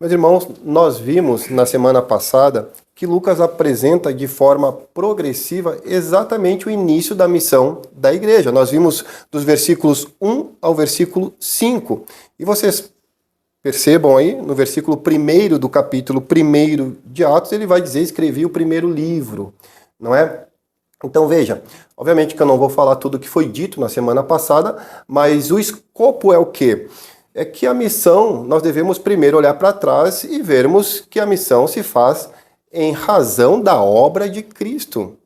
Meus irmãos, nós vimos na semana passada que Lucas apresenta de forma progressiva exatamente o início da missão da igreja. Nós vimos dos versículos 1 ao versículo 5. E vocês percebam aí, no versículo 1 do capítulo 1 de Atos, ele vai dizer: escrevi o primeiro livro, não é? Então veja, obviamente que eu não vou falar tudo o que foi dito na semana passada, mas o escopo é o quê? É que a missão, nós devemos primeiro olhar para trás e vermos que a missão se faz em razão da obra de Cristo.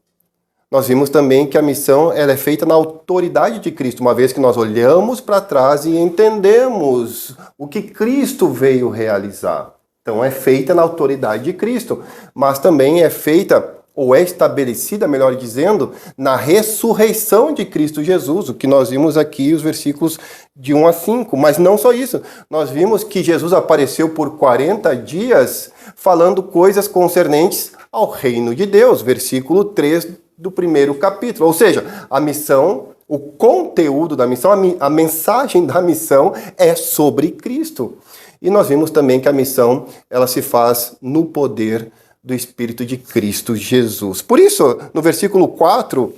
Nós vimos também que a missão ela é feita na autoridade de Cristo, uma vez que nós olhamos para trás e entendemos o que Cristo veio realizar. Então é feita na autoridade de Cristo, mas também é feita, ou é estabelecida, melhor dizendo, na ressurreição de Cristo Jesus, o que nós vimos aqui, os versículos de 1 a 5. Mas não só isso, nós vimos que Jesus apareceu por 40 dias falando coisas concernentes ao reino de Deus, versículo 3 do primeiro capítulo. Ou seja, a missão, o conteúdo da missão, a mensagem da missão é sobre Cristo. E nós vimos também que a missão ela se faz no poder do Espírito de Cristo Jesus. Por isso, no versículo 4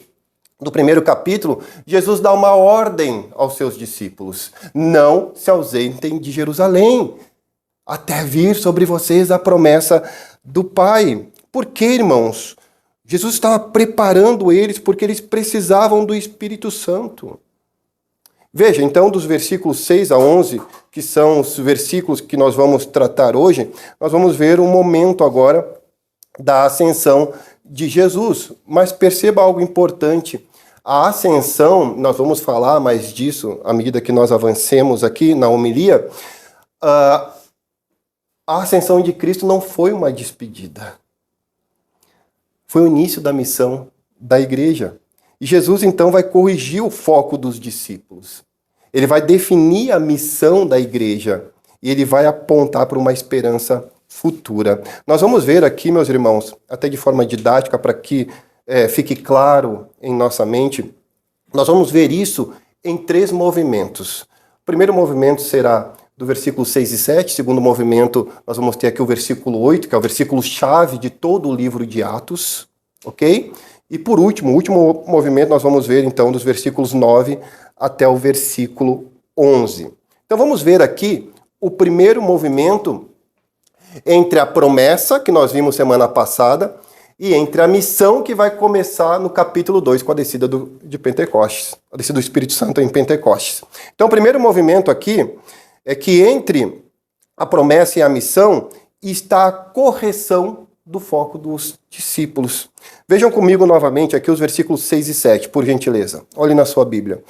do primeiro capítulo, Jesus dá uma ordem aos seus discípulos: não se ausentem de Jerusalém, até vir sobre vocês a promessa do Pai. Por quê, irmãos? Jesus estava preparando eles porque eles precisavam do Espírito Santo. Veja, então, dos versículos 6 a 11, que são os versículos que nós vamos tratar hoje, nós vamos ver um momento agora da ascensão de Jesus. Mas perceba algo importante. A ascensão, nós vamos falar mais disso à medida que nós avancemos aqui na homilia, a ascensão de Cristo não foi uma despedida. Foi o início da missão da igreja. E Jesus, então, vai corrigir o foco dos discípulos. Ele vai definir a missão da igreja e ele vai apontar para uma esperança futura. Nós vamos ver aqui, meus irmãos, até de forma didática, para que fique claro em nossa mente, nós vamos ver isso em 3 movimentos. O primeiro movimento será do versículo 6 e 7, o segundo movimento nós vamos ter aqui o versículo 8, que é o versículo-chave de todo o livro de Atos, ok? E por último, o último movimento nós vamos ver então dos versículos 9 até o versículo 11. Então vamos ver aqui o primeiro movimento entre a promessa, que nós vimos semana passada, e entre a missão que vai começar no capítulo 2 com a descida de Pentecostes, a descida do Espírito Santo em Pentecostes. Então o primeiro movimento aqui é que entre a promessa e a missão está a correção do foco dos discípulos. Vejam comigo novamente aqui os versículos 6 e 7, por gentileza. Olhem na sua Bíblia.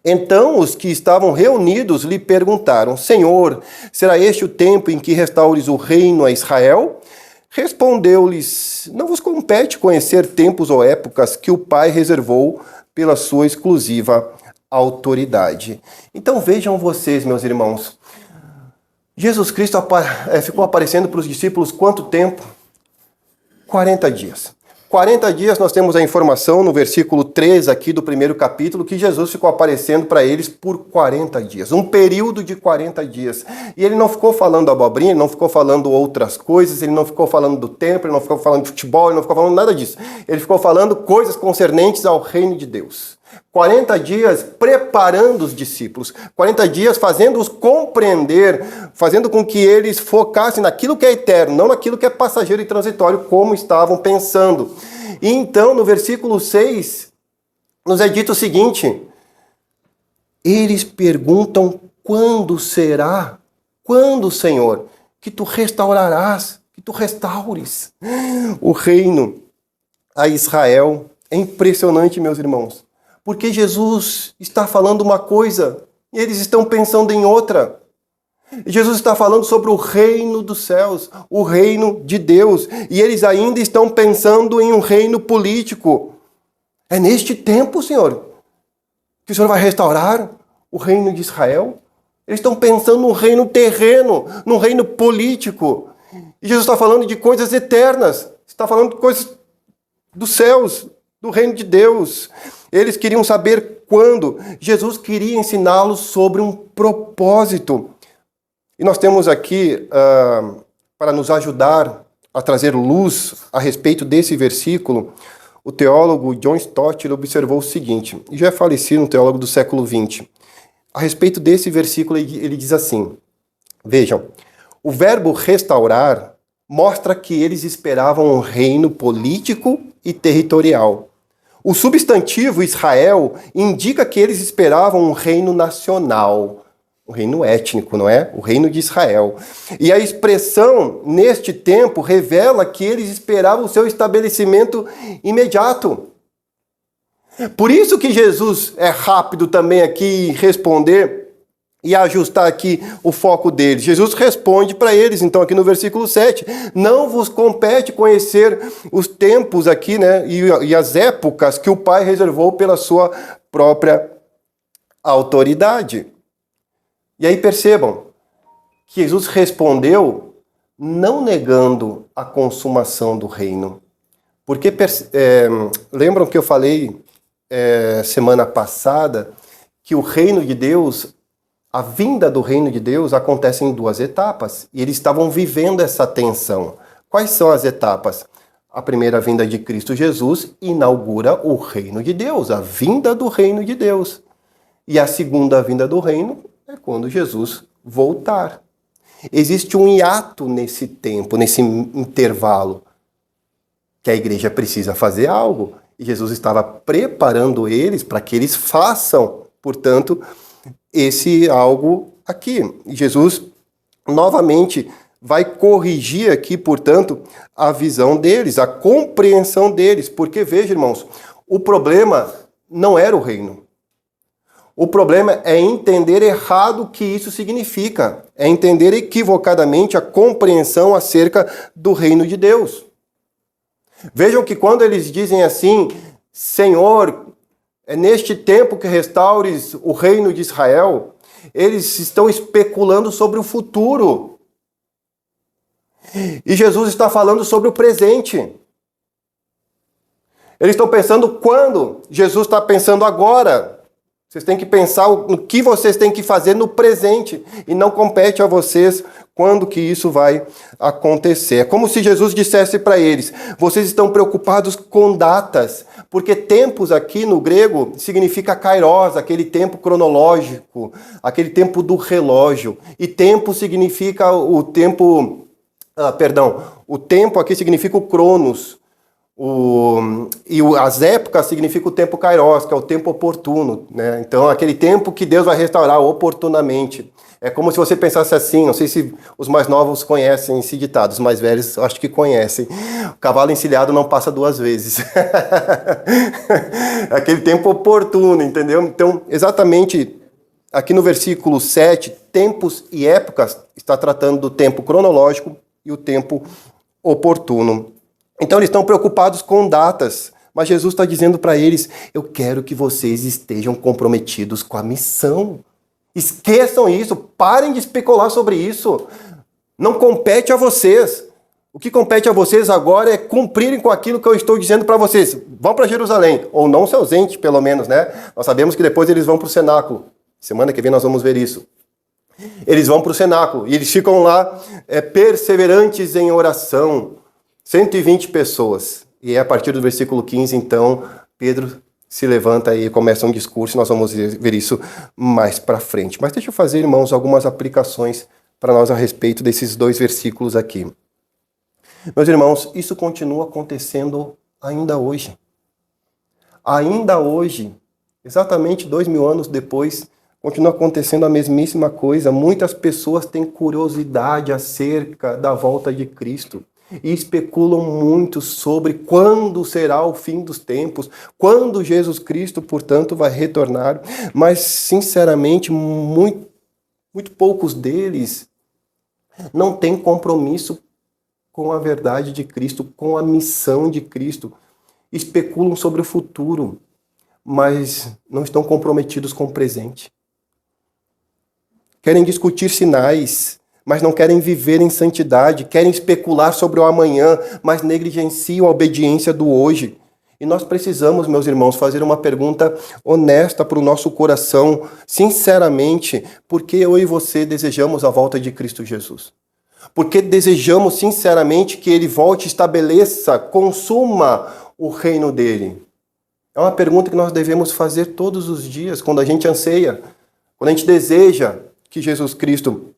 Então os que estavam reunidos lhe perguntaram: Senhor, será este o tempo em que restaures o reino a Israel? Respondeu-lhes: não vos compete conhecer tempos ou épocas que o Pai reservou pela sua exclusiva autoridade. Então vejam vocês, meus irmãos, Jesus Cristo ficou aparecendo para os discípulos quanto tempo? 40 dias. 40 dias nós temos a informação no versículo 3 aqui do primeiro capítulo que Jesus ficou aparecendo para eles por 40 dias. Um período de 40 dias. E ele não ficou falando abobrinha, ele não ficou falando outras coisas, ele não ficou falando do templo, ele não ficou falando de futebol, ele não ficou falando nada disso. Ele ficou falando coisas concernentes ao reino de Deus. 40 dias preparando os discípulos, 40 dias fazendo-os compreender, fazendo com que eles focassem naquilo que é eterno, não naquilo que é passageiro e transitório, como estavam pensando. E então, no versículo 6, nos é dito o seguinte: eles perguntam quando será, quando, Senhor, que tu restaurarás, que tu restaures o reino a Israel. É impressionante, meus irmãos. Porque Jesus está falando uma coisa e eles estão pensando em outra. Jesus está falando sobre o reino dos céus, o reino de Deus. E eles ainda estão pensando em um reino político. É neste tempo, Senhor, que o Senhor vai restaurar o reino de Israel? Eles estão pensando num reino terreno, num reino político. E Jesus está falando de coisas eternas. Está falando de coisas dos céus, do reino de Deus. Eles queriam saber quando. Jesus queria ensiná-los sobre um propósito. E nós temos aqui, para nos ajudar a trazer luz a respeito desse versículo, o teólogo John Stott observou o seguinte, e já é falecido, um teólogo do século XX. A respeito desse versículo, ele diz assim, vejam, o verbo restaurar mostra que eles esperavam um reino político e territorial. O substantivo Israel indica que eles esperavam um reino nacional, um reino étnico, não é? O reino de Israel. E a expressão, neste tempo, revela que eles esperavam o seu estabelecimento imediato. Por isso que Jesus é rápido também aqui em responder e ajustar aqui o foco deles. Jesus responde para eles, então, aqui no versículo 7, não vos compete conhecer os tempos aqui, né, e as épocas que o Pai reservou pela sua própria autoridade. E aí percebam que Jesus respondeu não negando a consumação do reino. Porque lembram que eu falei semana passada que o reino de Deus, a vinda do reino de Deus acontece em duas etapas. E eles estavam vivendo essa tensão. Quais são as etapas? A primeira vinda de Cristo Jesus inaugura o reino de Deus, a vinda do reino de Deus. E a segunda vinda do reino é quando Jesus voltar. Existe um hiato nesse tempo, nesse intervalo, que a igreja precisa fazer algo. E Jesus estava preparando eles para que eles façam, portanto, esse algo aqui. E Jesus, novamente, vai corrigir aqui, portanto, a visão deles, a compreensão deles. Porque, veja, irmãos, o problema não era o reino. O problema é entender errado o que isso significa. É entender equivocadamente a compreensão acerca do reino de Deus. Vejam que quando eles dizem assim, Senhor, é neste tempo que restaures o reino de Israel, eles estão especulando sobre o futuro. E Jesus está falando sobre o presente. Eles estão pensando quando? Jesus está pensando agora. Vocês têm que pensar no que vocês têm que fazer no presente e não compete a vocês quando que isso vai acontecer. É como se Jesus dissesse para eles, vocês estão preocupados com datas, porque tempos aqui no grego significa kairos, aquele tempo cronológico, aquele tempo do relógio. E tempo significa o tempo, o tempo aqui significa o cronos. As épocas significa o tempo kairos, que é o tempo oportuno, né? Então, aquele tempo que Deus vai restaurar oportunamente. É como se você pensasse assim, não sei se os mais novos conhecem esse ditado, os mais velhos acho que conhecem. O cavalo encilhado não passa duas vezes. Aquele tempo oportuno, entendeu? Então, exatamente aqui no versículo 7, tempos e épocas, está tratando do tempo cronológico e o tempo oportuno. Então eles estão preocupados com datas, mas Jesus está dizendo para eles, eu quero que vocês estejam comprometidos com a missão. Esqueçam isso, parem de especular sobre isso. Não compete a vocês. O que compete a vocês agora é cumprirem com aquilo que eu estou dizendo para vocês. Vão para Jerusalém, ou não se ausente, pelo menos, né? Nós sabemos que depois eles vão para o cenáculo. Semana que vem nós vamos ver isso. Eles vão para o cenáculo e eles ficam lá perseverantes em oração. 120 pessoas. E é a partir do versículo 15, então, Pedro se levanta e começa um discurso, e nós vamos ver isso mais para frente. Mas deixa eu fazer, irmãos, algumas aplicações para nós a respeito desses dois versículos aqui. Meus irmãos, isso continua acontecendo ainda hoje. Ainda hoje, exatamente 2000 anos depois, continua acontecendo a mesmíssima coisa. Muitas pessoas têm curiosidade acerca da volta de Cristo. E especulam muito sobre quando será o fim dos tempos, quando Jesus Cristo, portanto, vai retornar. Mas, sinceramente, muito poucos deles não têm compromisso com a verdade de Cristo, com a missão de Cristo. Especulam sobre o futuro, mas não estão comprometidos com o presente. Querem discutir sinais, mas não querem viver em santidade, querem especular sobre o amanhã, mas negligenciam a obediência do hoje. E nós precisamos, meus irmãos, fazer uma pergunta honesta para o nosso coração, sinceramente, por que eu e você desejamos a volta de Cristo Jesus? Porque desejamos sinceramente que Ele volte, estabeleça, consuma o reino dele? É uma pergunta que nós devemos fazer todos os dias, quando a gente anseia, quando a gente deseja que Jesus Cristo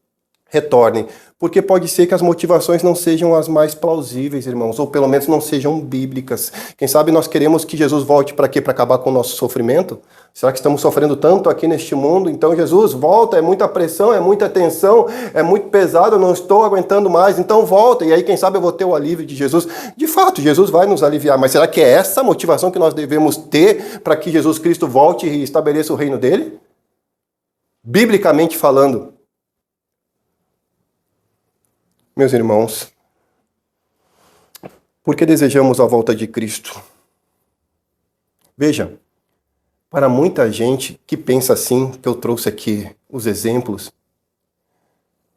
retorne. Porque pode ser que as motivações não sejam as mais plausíveis, irmãos, ou pelo menos não sejam bíblicas. Quem sabe nós queremos que Jesus volte para quê? Para acabar com o nosso sofrimento? Será que estamos sofrendo tanto aqui neste mundo? Então Jesus, volta, é muita pressão, é muita tensão, é muito pesado, eu não estou aguentando mais, então volta. E aí quem sabe eu vou ter o alívio de Jesus. De fato, Jesus vai nos aliviar, mas será que é essa a motivação que nós devemos ter para que Jesus Cristo volte e estabeleça o reino dele? Biblicamente falando. Meus irmãos, por que desejamos a volta de Cristo? Veja, para muita gente que pensa assim, que eu trouxe aqui os exemplos,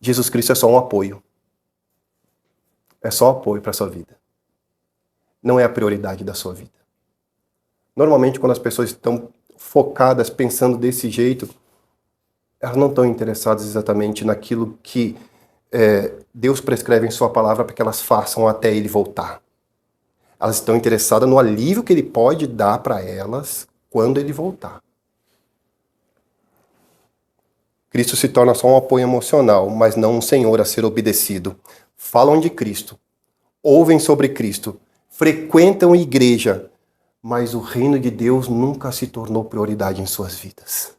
Jesus Cristo é só um apoio. É só apoio para a sua vida. Não é a prioridade da sua vida. Normalmente, quando as pessoas estão focadas, pensando desse jeito, elas não estão interessadas exatamente naquilo que Deus prescreve em sua palavra para que elas façam até ele voltar. Elas estão interessadas no alívio que ele pode dar para elas quando ele voltar. Cristo se torna só um apoio emocional, mas não um Senhor a ser obedecido. Falam de Cristo, ouvem sobre Cristo, frequentam igreja, mas o reino de Deus nunca se tornou prioridade em suas vidas.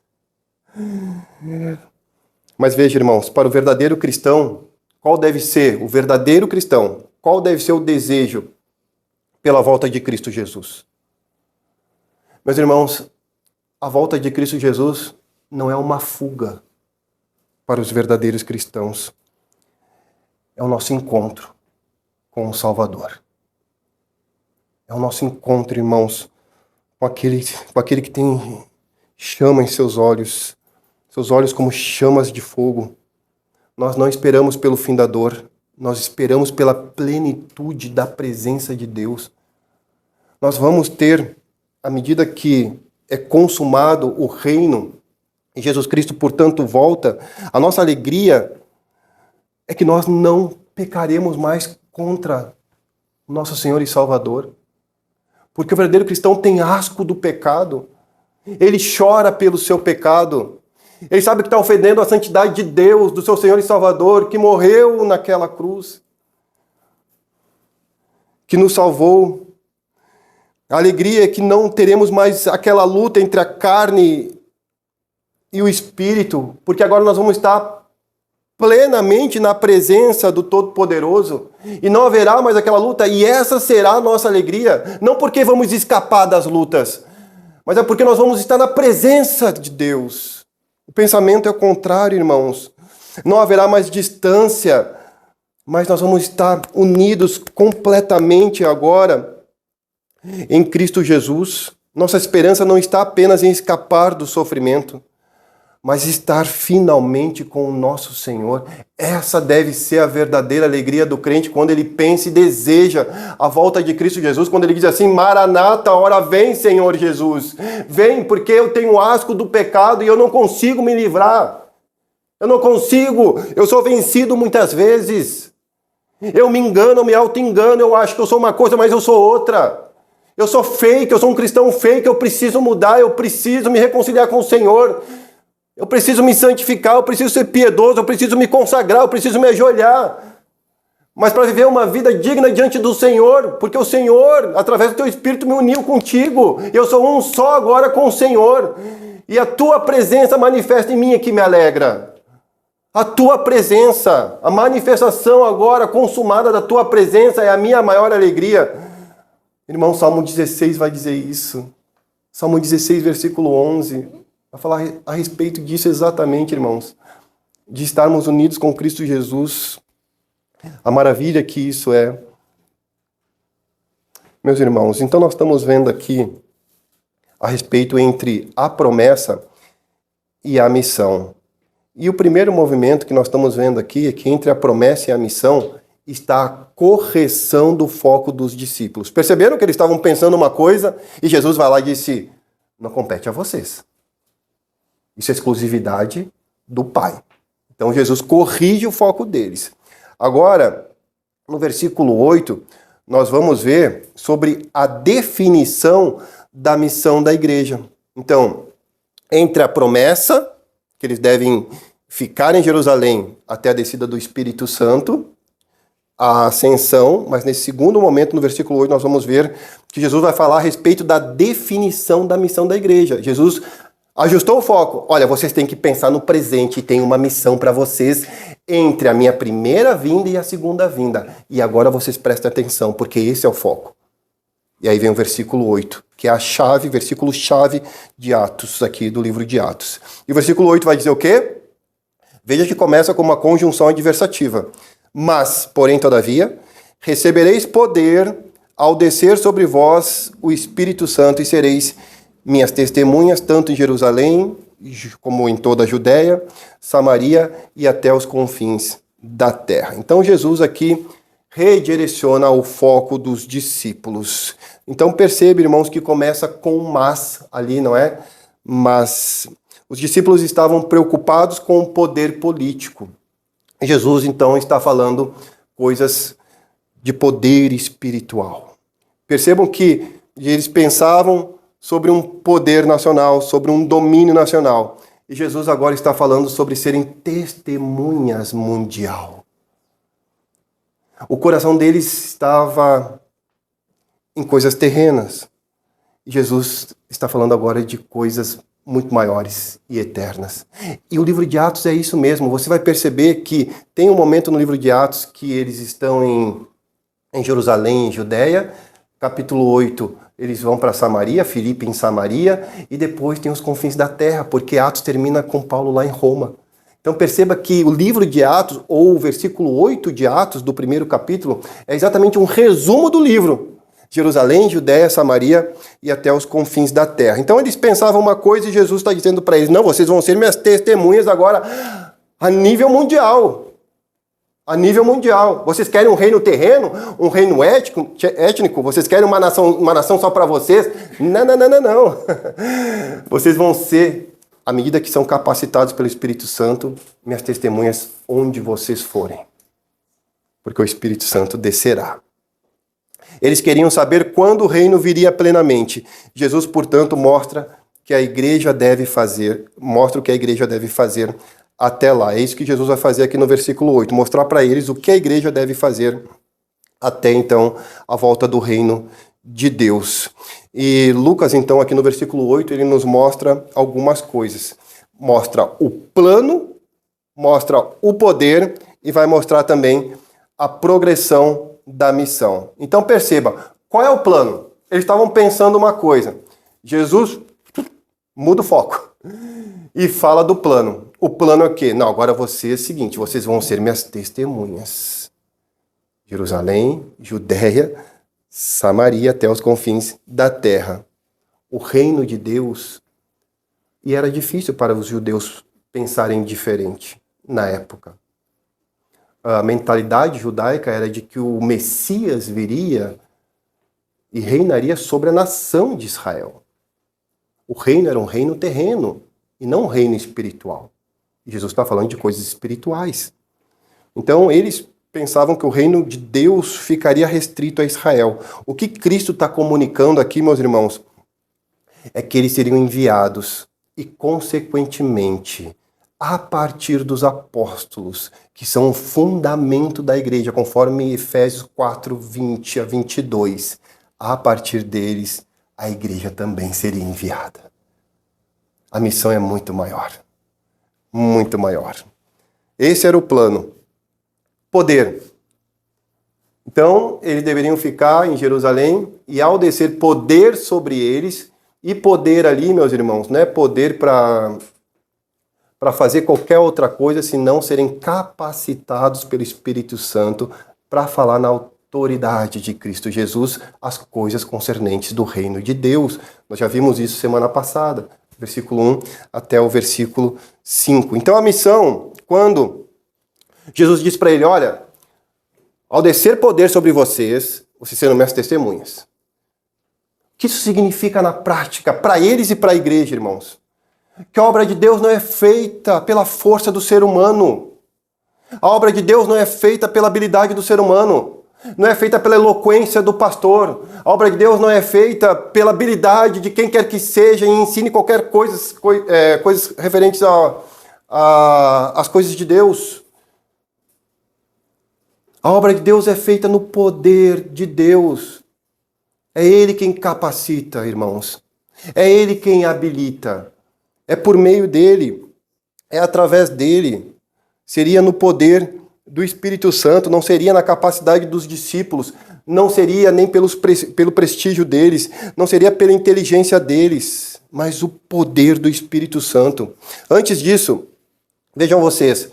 Mas veja, irmãos, para o verdadeiro cristão, qual deve ser o verdadeiro cristão? Qual deve ser o desejo pela volta de Cristo Jesus? Meus irmãos, a volta de Cristo Jesus não é uma fuga para os verdadeiros cristãos. É o nosso encontro com o Salvador. É o nosso encontro, irmãos, com aquele que tem chama em seus olhos como chamas de fogo. Nós não esperamos pelo fim da dor, nós esperamos pela plenitude da presença de Deus. Nós vamos ter, à medida que é consumado o reino, e Jesus Cristo, portanto, volta, a nossa alegria é que nós não pecaremos mais contra o nosso Senhor e Salvador. Porque o verdadeiro cristão tem asco do pecado. Ele chora pelo seu pecado. Ele sabe que está ofendendo a santidade de Deus, do seu Senhor e Salvador, que morreu naquela cruz, que nos salvou. A alegria é que não teremos mais aquela luta entre a carne e o Espírito, porque agora nós vamos estar plenamente na presença do Todo-Poderoso, e não haverá mais aquela luta, e essa será a nossa alegria, não porque vamos escapar das lutas, mas é porque nós vamos estar na presença de Deus. O pensamento é o contrário, irmãos. Não haverá mais distância, mas nós vamos estar unidos completamente agora em Cristo Jesus. Nossa esperança não está apenas em escapar do sofrimento, mas estar finalmente com o nosso Senhor. Essa deve ser a verdadeira alegria do crente quando ele pensa e deseja a volta de Cristo Jesus, quando ele diz assim: Maranata, ora vem, Senhor Jesus. Vem, porque eu tenho asco do pecado e eu não consigo me livrar. Eu não consigo, eu sou vencido muitas vezes. Eu me engano, eu me auto-engano, eu acho que eu sou uma coisa, mas eu sou outra. Eu sou fake, eu sou um cristão fake, eu preciso mudar, eu preciso me reconciliar com o Senhor. Eu preciso me santificar, eu preciso ser piedoso, eu preciso me consagrar, eu preciso me ajoelhar. Mas para viver uma vida digna diante do Senhor, porque o Senhor, através do teu Espírito, me uniu contigo. Eu sou um só agora com o Senhor. E a tua presença manifesta em mim é que me alegra. A tua presença, a manifestação agora consumada da tua presença é a minha maior alegria. Irmão, Salmo 16 vai dizer isso. Salmo 16, versículo 11. Vai falar a respeito disso exatamente, irmãos. De estarmos unidos com Cristo Jesus. A maravilha que isso é. Meus irmãos, então nós estamos vendo aqui a respeito entre a promessa e a missão. E o primeiro movimento que nós estamos vendo aqui é que entre a promessa e a missão está a correção do foco dos discípulos. Perceberam que eles estavam pensando uma coisa e Jesus vai lá e disse: não compete a vocês. Isso é exclusividade do Pai. Então Jesus corrige o foco deles. Agora, no versículo 8, nós vamos ver sobre a definição da missão da igreja. Então, entre a promessa, que eles devem ficar em Jerusalém até a descida do Espírito Santo, a ascensão, mas nesse segundo momento, no versículo 8, nós vamos ver que Jesus vai falar a respeito da definição da missão da igreja. Jesus ajustou o foco. Olha, vocês têm que pensar no presente e tem uma missão para vocês entre a minha primeira vinda e a segunda vinda. E agora vocês prestem atenção, porque esse é o foco. E aí vem o versículo 8, que é a chave, versículo-chave de Atos, aqui do livro de Atos. E o versículo 8 vai dizer o quê? Veja que começa com uma conjunção adversativa. Mas, porém, todavia, recebereis poder ao descer sobre vós o Espírito Santo e sereis minhas testemunhas, tanto em Jerusalém, como em toda a Judéia, Samaria e até os confins da terra. Então Jesus aqui redireciona o foco dos discípulos. Então percebe, irmãos, que começa com um mas ali, não é? Mas os discípulos estavam preocupados com o poder político. Jesus, então, está falando coisas de poder espiritual. Percebam que eles pensavam sobre um poder nacional, sobre um domínio nacional. E Jesus agora está falando sobre serem testemunhas mundial. O coração deles estava em coisas terrenas. E Jesus está falando agora de coisas muito maiores e eternas. E o livro de Atos é isso mesmo. Você vai perceber que tem um momento no livro de Atos que eles estão em Jerusalém, em Judéia. Capítulo 8, eles vão para Samaria, Filipe em Samaria, e depois tem os confins da terra, porque Atos termina com Paulo lá em Roma. Então perceba que o livro de Atos, ou o versículo 8 de Atos, do primeiro capítulo, é exatamente um resumo do livro. Jerusalém, Judéia, Samaria e até os confins da terra. Então eles pensavam uma coisa e Jesus está dizendo para eles: não, vocês vão ser minhas testemunhas agora a nível mundial. A nível mundial. Vocês querem um reino terreno? Um reino étnico? Vocês querem uma nação só para vocês? Não. Vocês vão ser, à medida que são capacitados pelo Espírito Santo, minhas testemunhas onde vocês forem. Porque o Espírito Santo descerá. Eles queriam saber quando o reino viria plenamente. Jesus, portanto, mostra o que a igreja deve fazer até lá. É isso que Jesus vai fazer aqui no versículo 8, mostrar para eles o que a igreja deve fazer até então a volta do reino de Deus. E Lucas, então, aqui no versículo 8, ele nos mostra algumas coisas. Mostra o plano, mostra o poder e vai mostrar também a progressão da missão. Então perceba, qual é o plano? Eles estavam pensando uma coisa. Jesus muda o foco e fala do plano. O plano é o quê? Não, agora você é o seguinte, vocês vão ser minhas testemunhas. Jerusalém, Judéia, Samaria, até os confins da terra. O reino de Deus. E era difícil para os judeus pensarem diferente na época. A mentalidade judaica era de que o Messias viria e reinaria sobre a nação de Israel. O reino era um reino terreno e não um reino espiritual. E Jesus está falando de coisas espirituais. Então eles pensavam que o reino de Deus ficaria restrito a Israel. O que Cristo está comunicando aqui, meus irmãos, é que eles seriam enviados e, consequentemente, a partir dos apóstolos, que são o fundamento da igreja, conforme Efésios 4, 20 a 22. A partir deles, a igreja também seria enviada. A missão é muito maior. Muito maior. Esse era o plano. Poder. Então, eles deveriam ficar em Jerusalém e, ao descer poder sobre eles, e poder ali, meus irmãos, não é poder para fazer qualquer outra coisa, senão serem capacitados pelo Espírito Santo para falar na autoridade de Cristo Jesus as coisas concernentes do reino de Deus. Nós já vimos isso semana passada, versículo 1 até o versículo 5. Então a missão, quando Jesus diz para ele, olha, Ao descer poder sobre vocês, vocês serão minhas testemunhas. O que isso significa na prática, para eles e para a igreja, irmãos? Que a obra de Deus não é feita pela força do ser humano. A obra de Deus não é feita pela habilidade do ser humano. Não é feita pela eloquência do pastor. A obra de Deus não é feita pela habilidade de quem quer que seja e ensine qualquer coisas referentes às coisas de Deus. A obra de Deus é feita no poder de Deus. É Ele quem capacita, irmãos. É Ele quem habilita. É por meio dEle. É através dEle. Seria no poder do Espírito Santo, não seria na capacidade dos discípulos, não seria nem pelo prestígio deles, não seria pela inteligência deles, mas o poder do Espírito Santo. Antes disso, vejam vocês,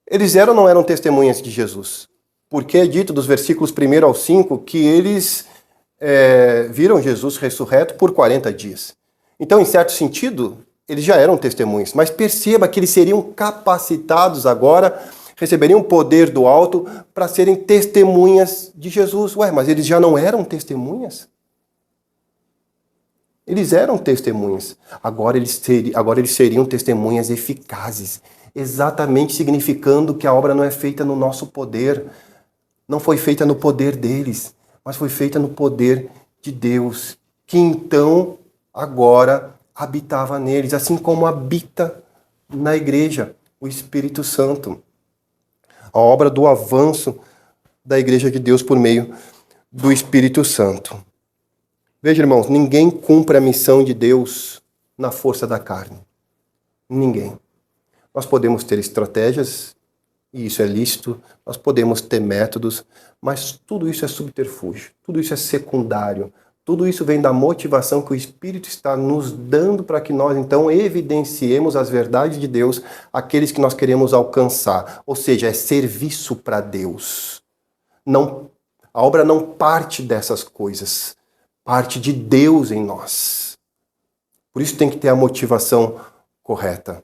eles eram ou não eram testemunhas de Jesus? Porque é dito dos versículos 1 ao 5 que eles viram Jesus ressurreto por 40 dias. Então, em certo sentido, eles já eram testemunhas, mas perceba que eles seriam capacitados agora, receberiam poder do alto para serem testemunhas de Jesus. Ué, mas eles já não eram testemunhas? Eles eram testemunhas. Agora eles seriam testemunhas eficazes, exatamente significando que a obra não é feita no nosso poder, não foi feita no poder deles, mas foi feita no poder de Deus, que então, agora, habitava neles, assim como habita na igreja o Espírito Santo. A obra do avanço da igreja de Deus por meio do Espírito Santo. Veja, irmãos, ninguém cumpre a missão de Deus na força da carne. Ninguém. Nós podemos ter estratégias, e isso é lícito, nós podemos ter métodos, mas tudo isso é subterfúgio, tudo isso é secundário, tudo isso vem da motivação que o Espírito está nos dando para que nós, então, evidenciemos as verdades de Deus àqueles que nós queremos alcançar. Ou seja, é serviço para Deus. A obra não parte dessas coisas, parte de Deus em nós. Por isso tem que ter a motivação correta,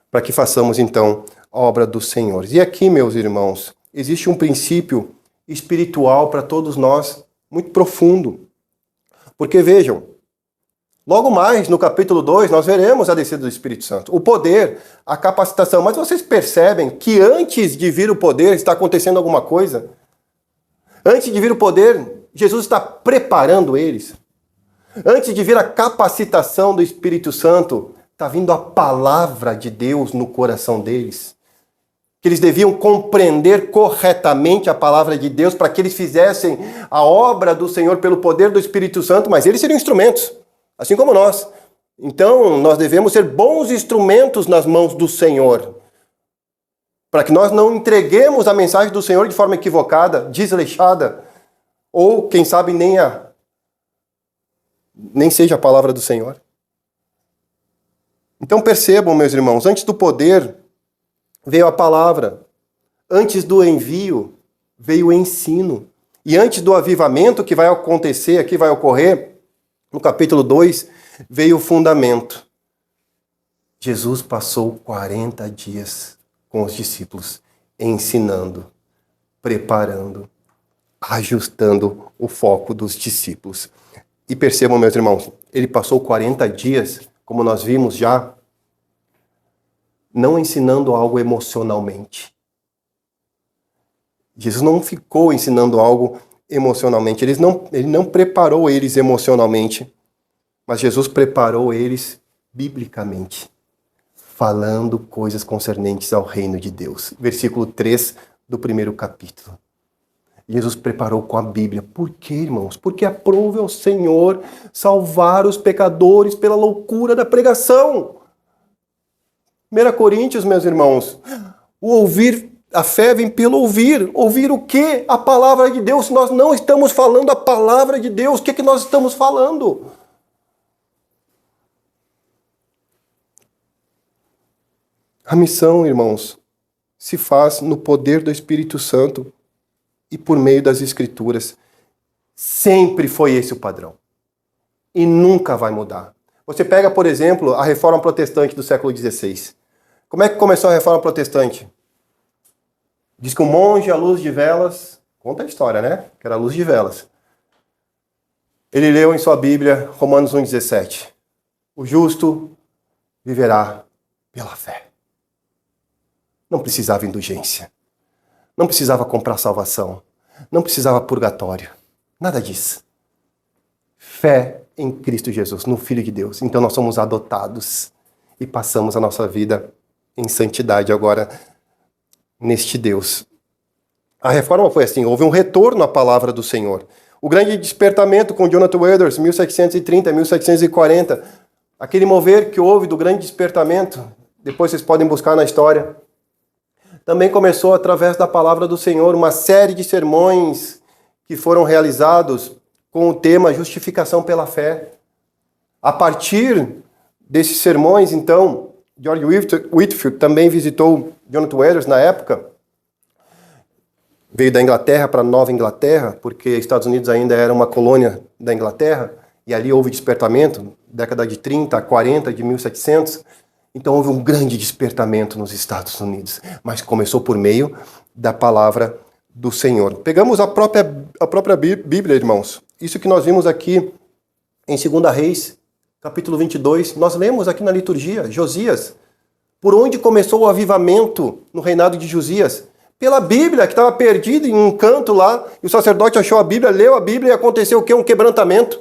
para que façamos, então, a obra do Senhor. E aqui, meus irmãos, existe um princípio espiritual para todos nós, muito profundo. Porque vejam, logo mais no capítulo 2 nós veremos a descida do Espírito Santo, o poder, a capacitação. Mas vocês percebem que antes de vir o poder está acontecendo alguma coisa? Antes de vir o poder, Jesus está preparando eles. Antes de vir a capacitação do Espírito Santo, está vindo a palavra de Deus no coração deles. Que eles deviam compreender corretamente a palavra de Deus para que eles fizessem a obra do Senhor pelo poder do Espírito Santo, mas eles seriam instrumentos, assim como nós. Então, nós devemos ser bons instrumentos nas mãos do Senhor, para que nós não entreguemos a mensagem do Senhor de forma equivocada, desleixada, ou, quem sabe, nem seja a palavra do Senhor. Então, percebam, meus irmãos, antes do poder veio a palavra. Antes do envio, veio o ensino. E antes do avivamento que vai acontecer, aqui vai ocorrer, no capítulo 2, veio o fundamento. Jesus passou 40 dias com os discípulos, ensinando, preparando, ajustando o foco dos discípulos. E percebam, meus irmãos, ele passou 40 dias, como nós vimos já, não ensinando algo emocionalmente. Jesus não ficou ensinando algo emocionalmente. Ele não preparou eles emocionalmente, mas Jesus preparou eles biblicamente, falando coisas concernentes ao reino de Deus. Versículo 3 do primeiro capítulo. Jesus preparou com a Bíblia. Por quê, irmãos? Porque aprove ao Senhor salvar os pecadores pela loucura da pregação. 1 Coríntios, meus irmãos, a fé vem pelo ouvir. Ouvir o quê? A palavra de Deus. Se nós não estamos falando a palavra de Deus, o que nós estamos falando? A missão, irmãos, se faz no poder do Espírito Santo e por meio das Escrituras. Sempre foi esse o padrão. E nunca vai mudar. Você pega, por exemplo, a Reforma Protestante do século XVI. Como é que começou a Reforma Protestante? Diz que um monge à luz de velas, conta a história, né? Que era a luz de velas. Ele leu em sua Bíblia Romanos 1,17. O justo viverá pela fé. Não precisava indulgência. Não precisava comprar salvação. Não precisava purgatório. Nada disso. Fé em Cristo Jesus, no Filho de Deus. Então nós somos adotados e passamos a nossa vida em santidade agora neste Deus. A reforma foi assim, houve um retorno à palavra do Senhor. O grande despertamento com Jonathan Edwards, 1730, 1740, aquele mover que houve do grande despertamento, depois vocês podem buscar na história, também começou através da palavra do Senhor, uma série de sermões que foram realizados com o tema justificação pela fé. A partir desses sermões, então, George Whitefield também visitou Jonathan Edwards na época, veio da Inglaterra para Nova Inglaterra, porque Estados Unidos ainda era uma colônia da Inglaterra, e ali houve despertamento, década de 30, 40, de 1700. Então houve um grande despertamento nos Estados Unidos, mas começou por meio da palavra do Senhor. Pegamos a própria Bíblia, irmãos. Isso que nós vimos aqui em 2 Reis, capítulo 22, nós lemos aqui na liturgia, Josias. Por onde começou o avivamento no reinado de Josias? Pela Bíblia, que estava perdida em um canto lá, e o sacerdote achou a Bíblia, leu a Bíblia e aconteceu o quê? Um quebrantamento.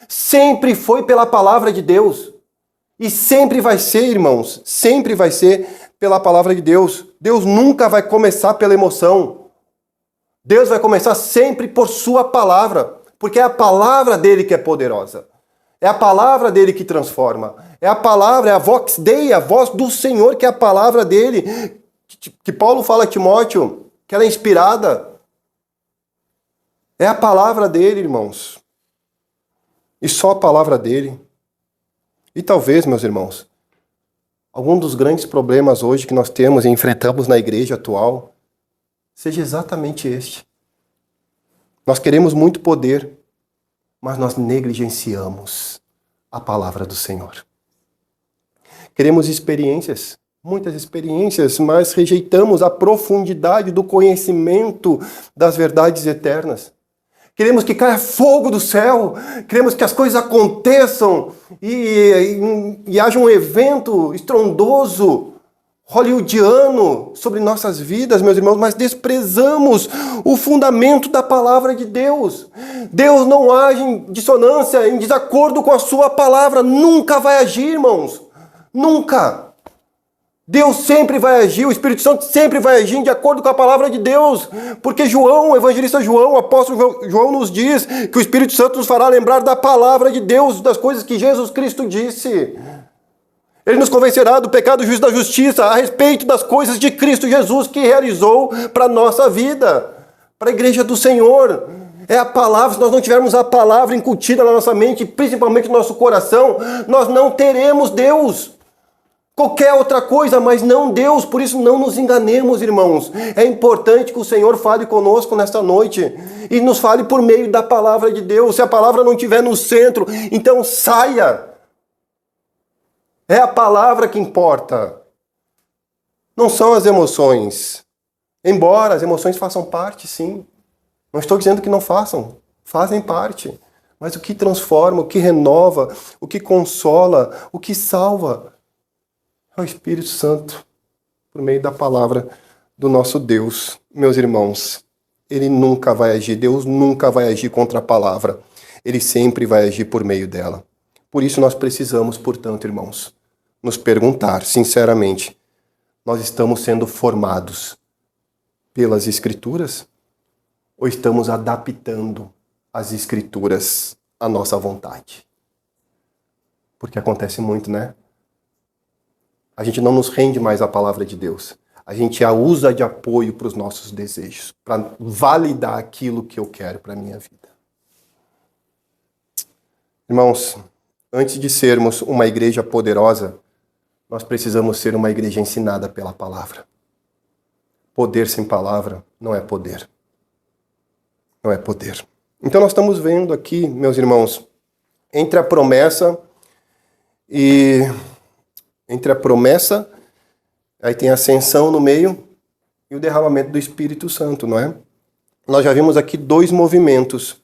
Sempre foi pela palavra de Deus. E sempre vai ser, irmãos, sempre vai ser pela palavra de Deus. Deus nunca vai começar pela emoção. Deus vai começar sempre por sua palavra, porque é a palavra dele que é poderosa. É a palavra dele que transforma. É a palavra, é a vox dei, a voz do Senhor, que é a palavra dele. Que Paulo fala a Timóteo, que ela é inspirada. É a palavra dele, irmãos. E só a palavra dele. E talvez, meus irmãos, algum dos grandes problemas hoje que nós temos e enfrentamos na igreja atual seja exatamente este. Nós queremos muito poder, mas nós negligenciamos a palavra do Senhor. Queremos experiências, muitas experiências, mas rejeitamos a profundidade do conhecimento das verdades eternas. Queremos que caia fogo do céu, queremos que as coisas aconteçam e haja um evento estrondoso, hollywoodiano sobre nossas vidas, meus irmãos, mas desprezamos o fundamento da palavra de Deus. Deus não age em dissonância, em desacordo com a sua palavra, nunca vai agir, irmãos, nunca. Deus sempre vai agir, o Espírito Santo sempre vai agir de acordo com a palavra de Deus, porque João, o evangelista João, o apóstolo João nos diz que o Espírito Santo nos fará lembrar da palavra de Deus, das coisas que Jesus Cristo disse. Ele nos convencerá do pecado, do juízo, da justiça, a respeito das coisas de Cristo Jesus que realizou para a nossa vida, para a igreja do Senhor. É a palavra, se nós não tivermos a palavra incutida na nossa mente, principalmente no nosso coração, nós não teremos Deus. Qualquer outra coisa, mas não Deus. Por isso não nos enganemos, irmãos. É importante que o Senhor fale conosco nesta noite. E nos fale por meio da palavra de Deus. Se a palavra não estiver no centro, então saia. É a palavra que importa. Não são as emoções. Embora as emoções façam parte, sim. Não estou dizendo que não façam. Fazem parte. Mas o que transforma, o que renova, o que consola, o que salva é o Espírito Santo, por meio da palavra do nosso Deus. Meus irmãos, Ele nunca vai agir, Deus nunca vai agir contra a palavra. Ele sempre vai agir por meio dela. Por isso nós precisamos, portanto, irmãos, nos perguntar, sinceramente, nós estamos sendo formados pelas Escrituras ou estamos adaptando as Escrituras à nossa vontade? Porque acontece muito, né? A gente não nos rende mais à palavra de Deus. A gente a usa de apoio para os nossos desejos, para validar aquilo que eu quero para a minha vida. Irmãos, antes de sermos uma igreja poderosa, nós precisamos ser uma igreja ensinada pela palavra. Poder sem palavra não é poder. Não é poder. Então nós estamos vendo aqui, meus irmãos, entre a promessa, aí tem a ascensão no meio e o derramamento do Espírito Santo, não é? Nós já vimos aqui dois movimentos.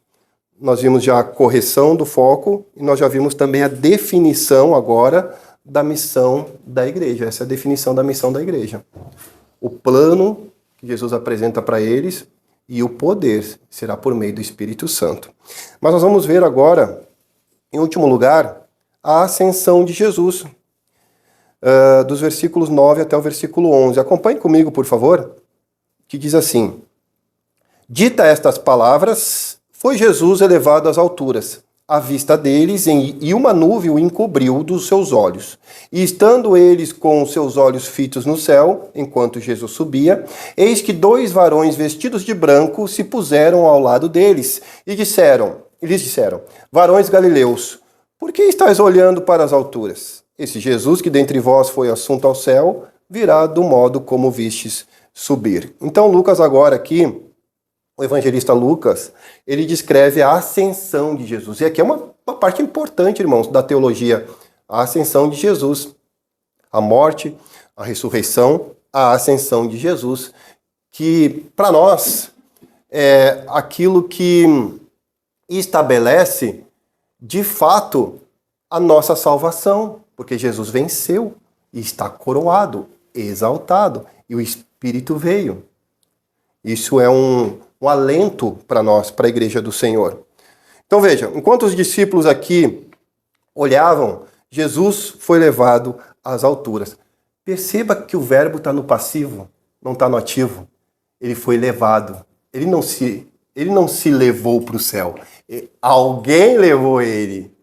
Nós vimos já a correção do foco e nós já vimos também a definição agora da missão da igreja. Essa é a definição da missão da igreja. O plano que Jesus apresenta para eles e o poder será por meio do Espírito Santo. Mas nós vamos ver agora, em último lugar, a ascensão de Jesus, dos versículos 9 até o versículo 11. Acompanhe comigo, por favor, que diz assim: Dita estas palavras, foi Jesus elevado às alturas, à vista deles, e uma nuvem o encobriu dos seus olhos. E estando eles com os seus olhos fitos no céu, enquanto Jesus subia, eis que dois varões vestidos de branco se puseram ao lado deles, e lhes disseram, varões galileus, por que estáis olhando para as alturas? Esse Jesus que dentre vós foi assunto ao céu, virá do modo como vistes subir. Então Lucas agora aqui, o evangelista Lucas, ele descreve a ascensão de Jesus. E aqui é uma parte importante, irmãos, da teologia. A ascensão de Jesus. A morte, a ressurreição, a ascensão de Jesus. Que, para nós, é aquilo que estabelece, de fato, a nossa salvação. Porque Jesus venceu e está coroado, exaltado. E o Espírito veio. Isso é um alento para nós, para a igreja do Senhor. Então veja, enquanto os discípulos aqui olhavam, Jesus foi levado às alturas. Perceba que o verbo está no passivo, não está no ativo. Ele foi levado. Ele não se levou para o céu. Alguém levou ele.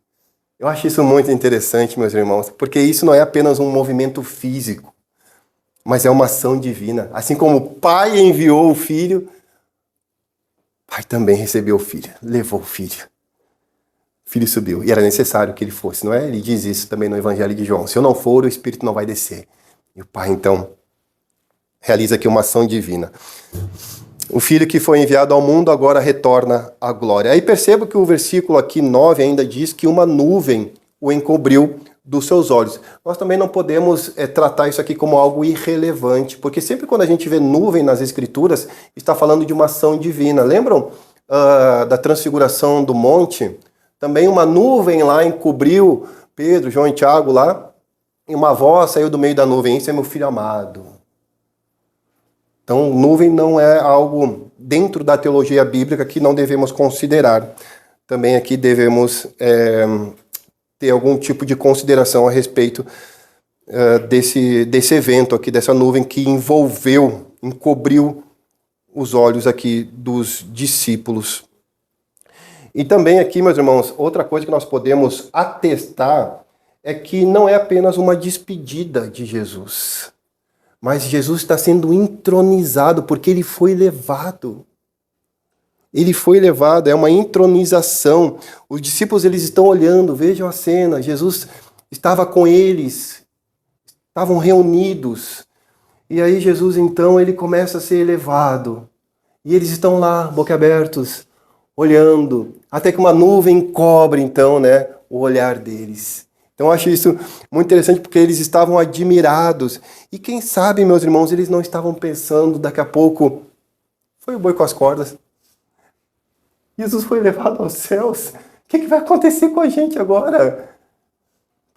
Eu acho isso muito interessante, meus irmãos, porque isso não é apenas um movimento físico, mas é uma ação divina. Assim como o Pai enviou o Filho, o Pai também recebeu o Filho, levou o Filho. O Filho subiu, e era necessário que ele fosse, não é? Ele diz isso também no Evangelho de João. Se eu não for, o Espírito não vai descer. E o Pai, então, realiza aqui uma ação divina. O Filho que foi enviado ao mundo agora retorna à glória. Aí perceba que o versículo aqui 9 ainda diz que uma nuvem o encobriu dos seus olhos. Nós também não podemos tratar isso aqui como algo irrelevante, porque sempre quando a gente vê nuvem nas Escrituras, está falando de uma ação divina. Lembram da transfiguração do monte? Também uma nuvem lá encobriu Pedro, João e Tiago lá, e uma voz saiu do meio da nuvem, esse é meu filho amado. Então, nuvem não é algo dentro da teologia bíblica que não devemos considerar. Também aqui devemos ter algum tipo de consideração a respeito desse evento aqui, dessa nuvem que encobriu os olhos aqui dos discípulos. E também aqui, meus irmãos, outra coisa que nós podemos atestar é que não é apenas uma despedida de Jesus, mas Jesus está sendo entronizado porque ele foi levado. Ele foi levado, é uma entronização. Os discípulos eles estão olhando, vejam a cena. Jesus estava com eles, estavam reunidos. E aí Jesus então ele começa a ser elevado. E eles estão lá, boquiabertos, olhando, até que uma nuvem cobre então, né, o olhar deles. Então eu acho isso muito interessante porque eles estavam admirados. E quem sabe, meus irmãos, eles não estavam pensando daqui a pouco, foi o boi com as cordas. Jesus foi levado aos céus. O que vai acontecer com a gente agora?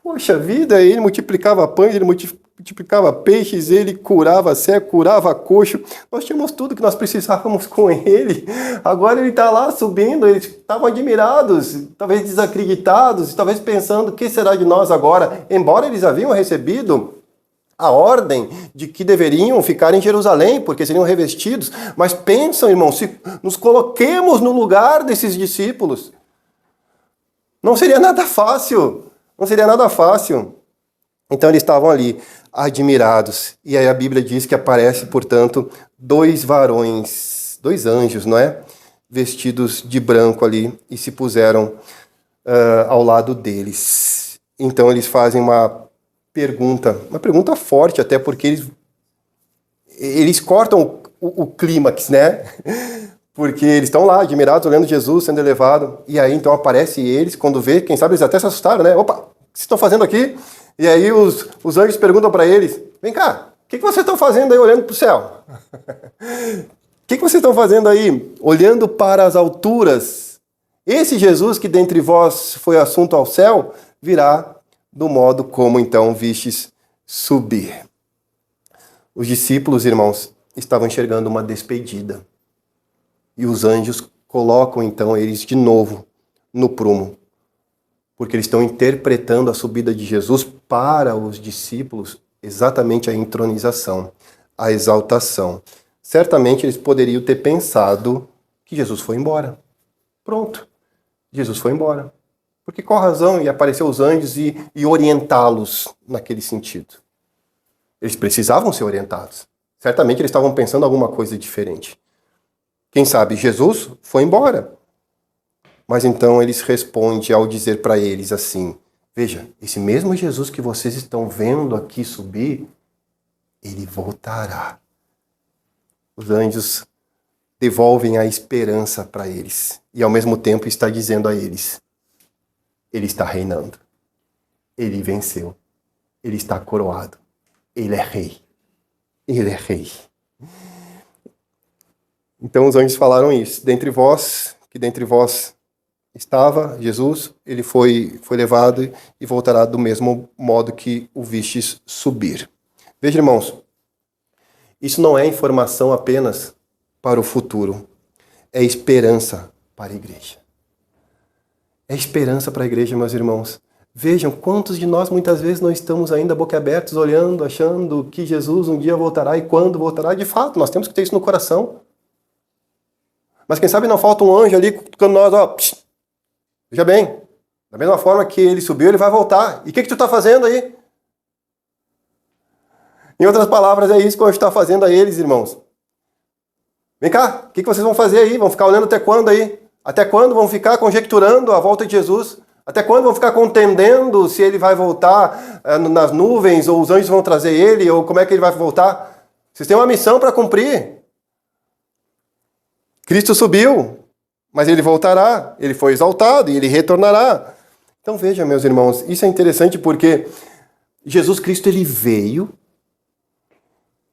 Poxa vida, ele multiplicava pães, ele multiplicava peixes, ele curava cego, curava coxo. Nós tínhamos tudo que nós precisávamos com ele. Agora ele está lá subindo, eles estavam admirados, talvez desacreditados, talvez pensando, o que será de nós agora? Embora eles haviam recebido a ordem de que deveriam ficar em Jerusalém, porque seriam revestidos. Mas pensam, irmãos, se nos coloquemos no lugar desses discípulos, não seria nada fácil. Não seria nada fácil. Então eles estavam ali, admirados. E aí a Bíblia diz que aparece, portanto, dois varões, dois anjos, não é? Vestidos de branco ali e se puseram ao lado deles. Então eles fazem uma pergunta forte, até porque eles cortam o clímax, né? Porque eles estão lá, admirados, olhando Jesus sendo elevado, e aí então aparece eles, quando vê, quem sabe eles até se assustaram, né? Opa, o que vocês estão fazendo aqui? E aí os anjos perguntam para eles, vem cá, O que vocês estão fazendo aí olhando para o céu? O que vocês estão fazendo aí olhando para as alturas? Esse Jesus que dentre vós foi assunto ao céu, virá do modo como então vistes subir. Os discípulos, irmãos, estavam enxergando uma despedida. E os anjos colocam então eles de novo no prumo. Porque eles estão interpretando a subida de Jesus para os discípulos exatamente a entronização, a exaltação. Certamente eles poderiam ter pensado que Jesus foi embora. Pronto, Jesus foi embora. Por que qual razão ia aparecer os anjos e orientá-los naquele sentido? Eles precisavam ser orientados. Certamente eles estavam pensando alguma coisa diferente. Quem sabe Jesus foi embora. Mas então eles respondem ao dizer para eles assim: veja, esse mesmo Jesus que vocês estão vendo aqui subir, ele voltará. Os anjos devolvem a esperança para eles. E ao mesmo tempo está dizendo a eles: ele está reinando. Ele venceu. Ele está coroado. Ele é rei. Ele é rei. Então os anjos falaram isso. Dentre vós estava Jesus, ele foi levado e voltará do mesmo modo que o vistes subir. Veja, irmãos, isso não é informação apenas para o futuro, é esperança para a igreja. É esperança para a igreja, meus irmãos. Vejam quantos de nós muitas vezes não estamos ainda boquiabertos, olhando, achando que Jesus um dia voltará e quando voltará. De fato, nós temos que ter isso no coração. Mas quem sabe não falta um anjo ali cutucando nós, ó. Psh, veja bem, da mesma forma que ele subiu, ele vai voltar. E o que tu está fazendo aí? Em outras palavras, é isso que o anjo está fazendo a eles, irmãos. Vem cá, o que vocês vão fazer aí? Vão ficar olhando até quando aí? Até quando vão ficar conjecturando a volta de Jesus? Até quando vão ficar contendendo se ele vai voltar nas nuvens, ou os anjos vão trazer ele, ou como é que ele vai voltar? Vocês têm uma missão para cumprir. Cristo subiu, mas ele voltará, ele foi exaltado e ele retornará. Então veja, meus irmãos, isso é interessante porque Jesus Cristo ele veio,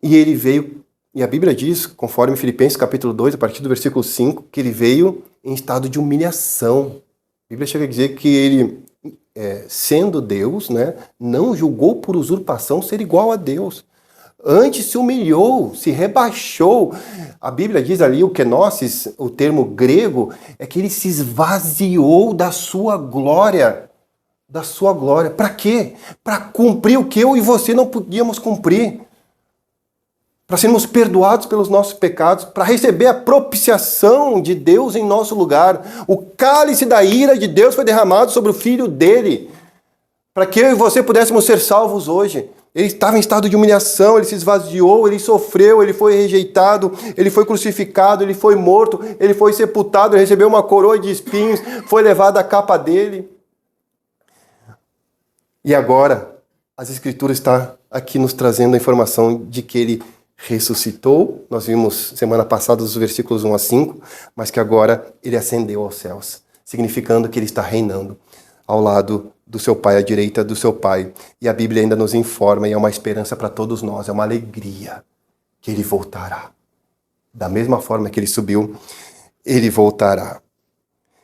e a Bíblia diz, conforme Filipenses capítulo 2, a partir do versículo 5, que ele veio em estado de humilhação. A Bíblia chega a dizer que ele, sendo Deus, né, não julgou por usurpação ser igual a Deus. Antes se humilhou, se rebaixou. A Bíblia diz ali o kenosis, o termo grego, é que ele se esvaziou da sua glória. Da sua glória. Para quê? Para cumprir o que eu e você não podíamos cumprir. Para sermos perdoados pelos nossos pecados, para receber a propiciação de Deus em nosso lugar. O cálice da ira de Deus foi derramado sobre o Filho dele, para que eu e você pudéssemos ser salvos hoje. Ele estava em estado de humilhação, ele se esvaziou, ele sofreu, ele foi rejeitado, ele foi crucificado, ele foi morto, ele foi sepultado, ele recebeu uma coroa de espinhos, foi levado a capa dele. E agora, as Escrituras estão aqui nos trazendo a informação de que ele ressuscitou. Nós vimos semana passada os versículos 1 a 5, mas que agora ele ascendeu aos céus, significando que ele está reinando ao lado do seu Pai, à direita do seu Pai. E a Bíblia ainda nos informa, e é uma esperança para todos nós, é uma alegria, que ele voltará. Da mesma forma que ele subiu, ele voltará.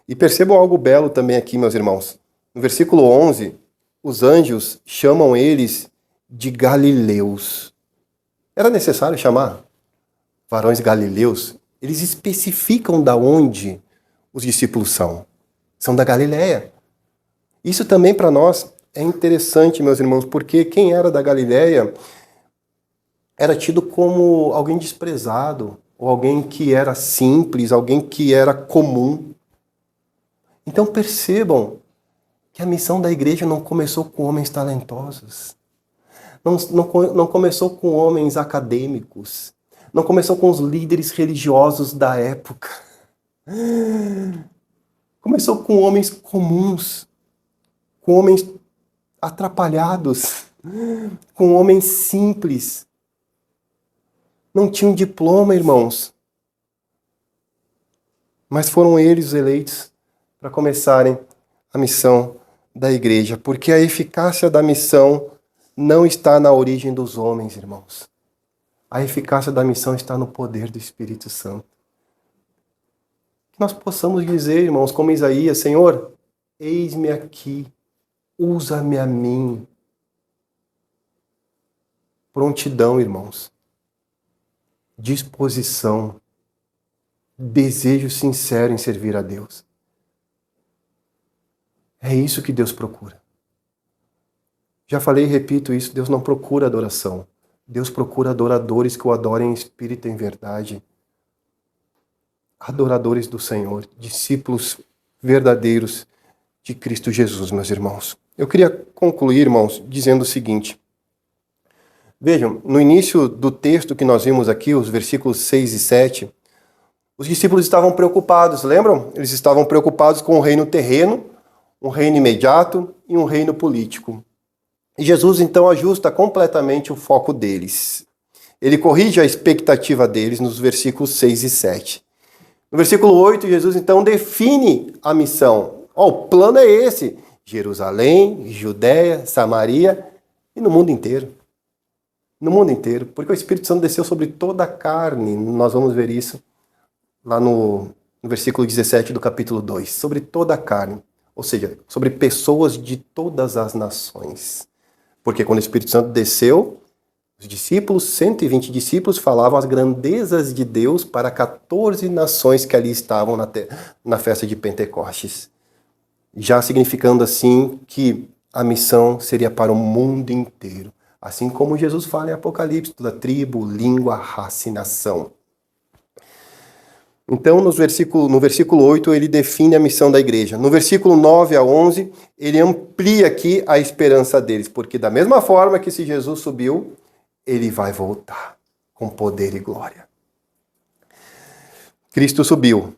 E percebam algo belo também aqui, meus irmãos. No versículo 11, os anjos chamam eles de galileus. Era necessário chamar varões galileus? Eles especificam da onde os discípulos são. São da Galileia. Isso também para nós é interessante, meus irmãos, porque quem era da Galileia era tido como alguém desprezado, ou alguém que era simples, alguém que era comum. Então percebam que a missão da igreja não começou com homens talentosos, não começou com homens acadêmicos, não começou com os líderes religiosos da época. Começou com homens comuns, com homens atrapalhados, com homens simples. Não tinham diploma, irmãos. Mas foram eles os eleitos para começarem a missão da igreja, porque a eficácia da missão não está na origem dos homens, irmãos. A eficácia da missão está no poder do Espírito Santo. Que nós possamos dizer, irmãos, como Isaías, Senhor, eis-me aqui, usa-me a mim. Prontidão, irmãos. Disposição. Desejo sincero em servir a Deus. É isso que Deus procura. Já falei e repito isso, Deus não procura adoração. Deus procura adoradores que o adorem em espírito e em verdade. Adoradores do Senhor, discípulos verdadeiros de Cristo Jesus, meus irmãos. Eu queria concluir, irmãos, dizendo o seguinte. Vejam, no início do texto que nós vimos aqui, os versículos 6 e 7, os discípulos estavam preocupados, lembram? Eles estavam preocupados com o reino terreno, um reino imediato e um reino político. E Jesus, então, ajusta completamente o foco deles. Ele corrige a expectativa deles nos versículos 6 e 7. No versículo 8, Jesus, então, define a missão. O plano é esse. Jerusalém, Judéia, Samaria e no mundo inteiro. No mundo inteiro. Porque o Espírito Santo desceu sobre toda a carne. Nós vamos ver isso lá no versículo 17 do capítulo 2. Sobre toda a carne. Ou seja, sobre pessoas de todas as nações. Porque quando o Espírito Santo desceu, os discípulos, 120 discípulos, falavam as grandezas de Deus para 14 nações que ali estavam na festa de Pentecostes. Já significando assim que a missão seria para o mundo inteiro. Assim como Jesus fala em Apocalipse, toda tribo, língua, raça e nação. Então, no versículo 8, ele define a missão da igreja. No versículo 9 a 11, ele amplia aqui a esperança deles, porque da mesma forma que se Jesus subiu, ele vai voltar com poder e glória. Cristo subiu,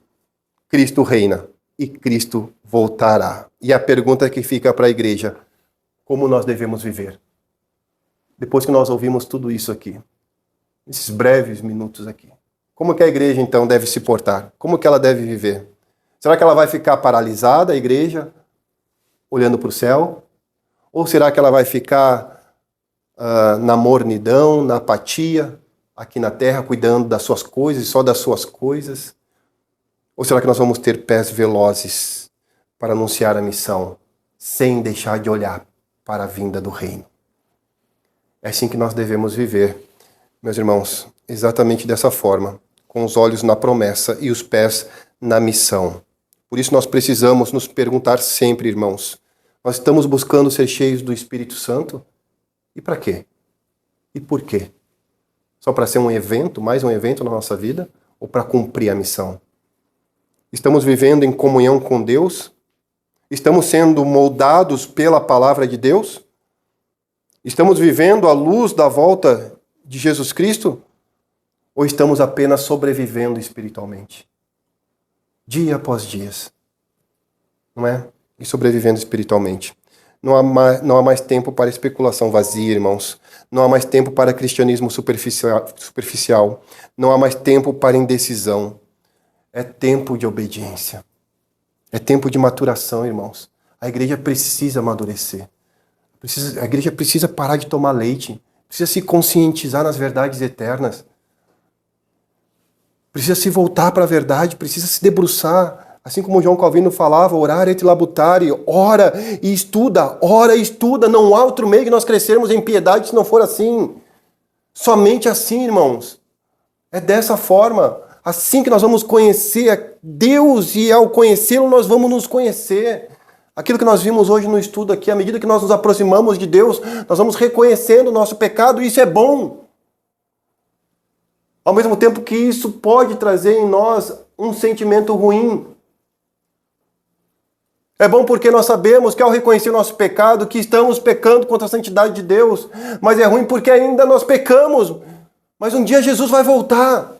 Cristo reina e Cristo voltará. E a pergunta que fica para a igreja, como nós devemos viver? Depois que nós ouvimos tudo isso aqui, esses breves minutos aqui. Como que a igreja, então, deve se portar? Como que ela deve viver? Será que ela vai ficar paralisada, a igreja, olhando para o céu? Ou será que ela vai ficar na mornidão, na apatia, aqui na terra, cuidando das suas coisas, só das suas coisas? Ou será que nós vamos ter pés velozes para anunciar a missão, sem deixar de olhar para a vinda do reino? É assim que nós devemos viver, meus irmãos, exatamente dessa forma, com os olhos na promessa e os pés na missão. Por isso nós precisamos nos perguntar sempre, irmãos, nós estamos buscando ser cheios do Espírito Santo? E para quê? E por quê? Só para ser um evento, mais um evento na nossa vida? Ou para cumprir a missão? Estamos vivendo em comunhão com Deus? Estamos sendo moldados pela palavra de Deus? Estamos vivendo à luz da volta de Jesus Cristo? Ou estamos apenas sobrevivendo espiritualmente? Dia após dia. Não é? E sobrevivendo espiritualmente. Não há mais tempo para especulação vazia, irmãos. Não há mais tempo para cristianismo superficial. Não há mais tempo para indecisão. É tempo de obediência. É tempo de maturação, irmãos. A igreja precisa amadurecer. A igreja precisa parar de tomar leite. Precisa se conscientizar nas verdades eternas. Precisa se voltar para a verdade. Precisa se debruçar. Assim como João Calvino falava, orar et labutare, ora e estuda. Não há outro meio que nós crescermos em piedade se não for assim. Somente assim, irmãos. É dessa forma. Assim que nós vamos conhecer a Deus e ao conhecê-lo nós vamos nos conhecer. Aquilo que nós vimos hoje no estudo aqui, à medida que nós nos aproximamos de Deus, nós vamos reconhecendo o nosso pecado e isso é bom. Ao mesmo tempo que isso pode trazer em nós um sentimento ruim. É bom porque nós sabemos que ao reconhecer o nosso pecado, que estamos pecando contra a santidade de Deus. Mas é ruim porque ainda nós pecamos. Mas um dia Jesus vai voltar.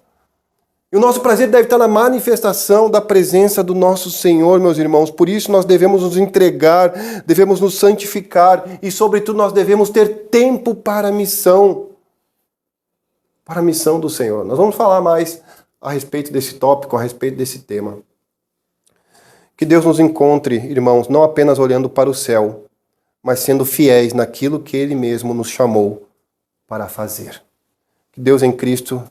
E o nosso prazer deve estar na manifestação da presença do nosso Senhor, meus irmãos. Por isso nós devemos nos entregar, devemos nos santificar e, sobretudo, nós devemos ter tempo para a missão. Para a missão do Senhor. Nós vamos falar mais a respeito desse tópico, a respeito desse tema. Que Deus nos encontre, irmãos, não apenas olhando para o céu, mas sendo fiéis naquilo que Ele mesmo nos chamou para fazer. Que Deus em Cristo